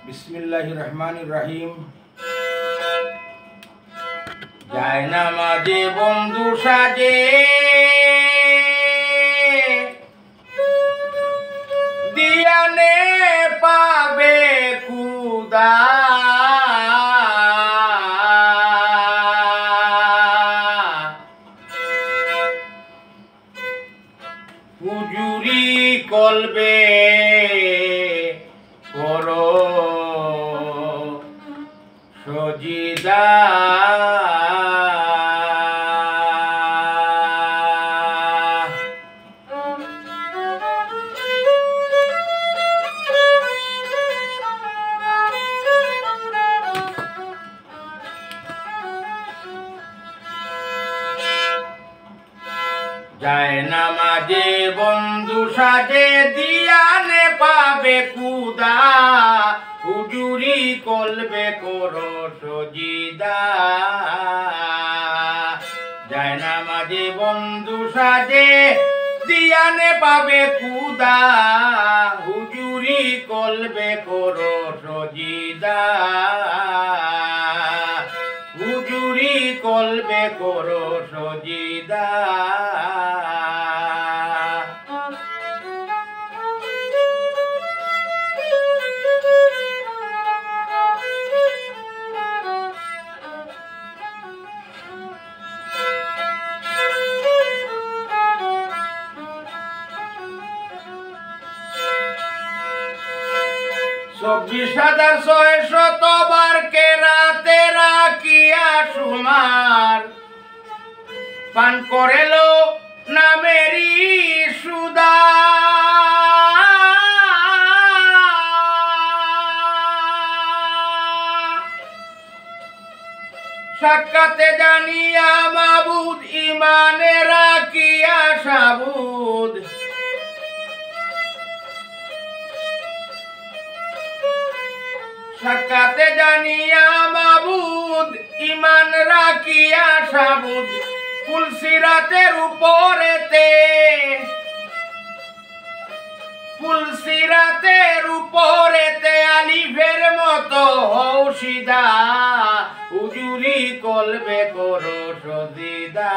বিসমিল্লাহির রহমানির রহিম। যায় না মাঝে বন্ধু সাজে দিয়ানে পাবে খুদা, হুজুরি কলবে করো সজিদা। যায় না মাঝে বন্ধু সাজে দিয়ানে পাবে খুদা, হুজুরি কলবে করো সজিদা। যায় না মাঝে বন্ধু সাজে দিয়ানে পাবে খুদা, হুজুরি কলবে করো সজিদা। হুজুরি কলবে করো সজিদা। চব্বিশ হাজার ৬০০বার কেরাতে রাখিয়া সুমার পান করেলো নামেরি সুদা। সাক্ষাতে জানিয়া মাবুদ ইমানে রাখিয়া সাবুদ। সাক্ষাতে জানিয়া মাবুদ ইমান রাখিয়া সাবুদ। ফুলসিরাতের উপরেতে, ফুলসিরাতের উপরেতে আলিফের মতো হও সিদা, হুজুরি কলবে করো সজিদা।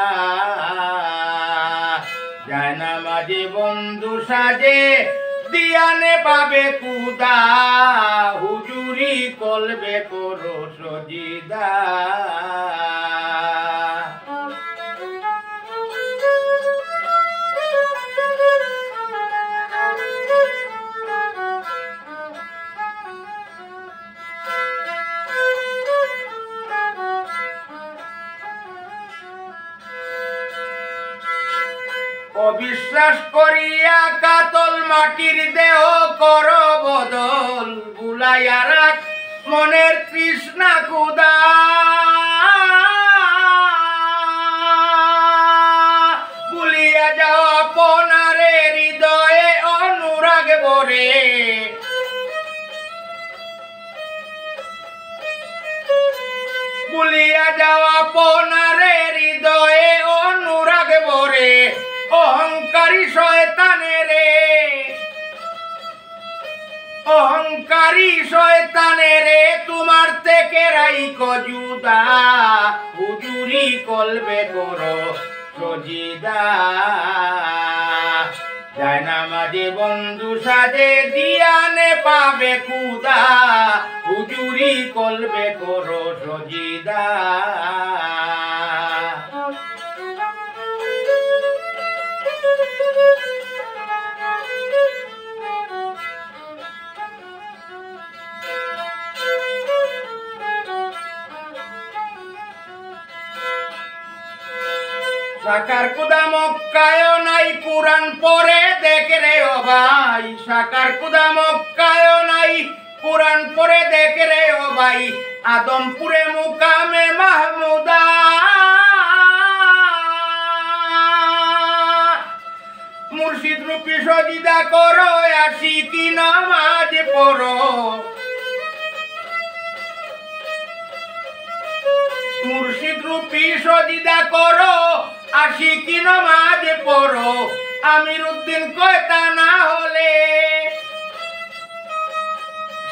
যায় না মাঝে বন্ধু সাজে দিয়ানে পাবে খুদা, হুজুরি কলবে করো সজিদা। অবিশ্বাস করিয়া কাতল মাটির দেহ কর বদল, বুলাইয়া রাখ মনের তৃষ্ণা খুদা। ভুলিয়া যাও আপনারে হৃদয়ে অনুরাগ ভরে, ভুলিয়া যাও আপনারে হৃদয়ে অনুরাগ ভরে। অহংকারী শয়তানেরে, অহংকারী শয়তানেরে তোমার থেকে রাইখো জুদা, হুজুরি কলবে করো সজিদা। যায় না মাঝে বন্ধু সাজে দিয়ানে পাবে খুদা, হুজুরি কলবে করো সজিদা। সাকার খুদা মক্কায় নাই, কুরআন পড়ে দেখে রে ও ভাই। সাকার খুদা মক্কায় নাই, কুরআন পড়ে দেখে রে ও ভাই। আদমপুরে মুকামে মাহমুদা, মুর্শিদ রূপী সজিদা করো, আশিকি নামাজ পড়ো। মুর্শিদ রূপী সজিদা করো, আশিকি নামাজ পড়ো। আমির উদ্দিন কয় তা না হলে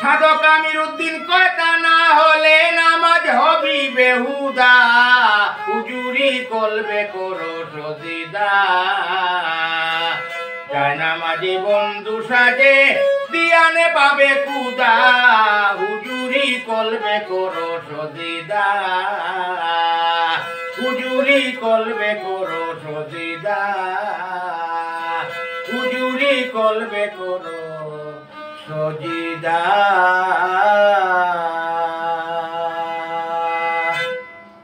সাধক আমির উদ্দিন কয় তা না হলে নামাজ হবি বেহুদা, হুজুরি কলবে করো সজিদা। যায় নামাজি বন্ধু সাজে দিয়ানে পাবে কুদা, হুজুরি কলবে করো সজিদা, হুজুরি কলবে করো সজিদা, হুজুরি কলবে করো সজিদা।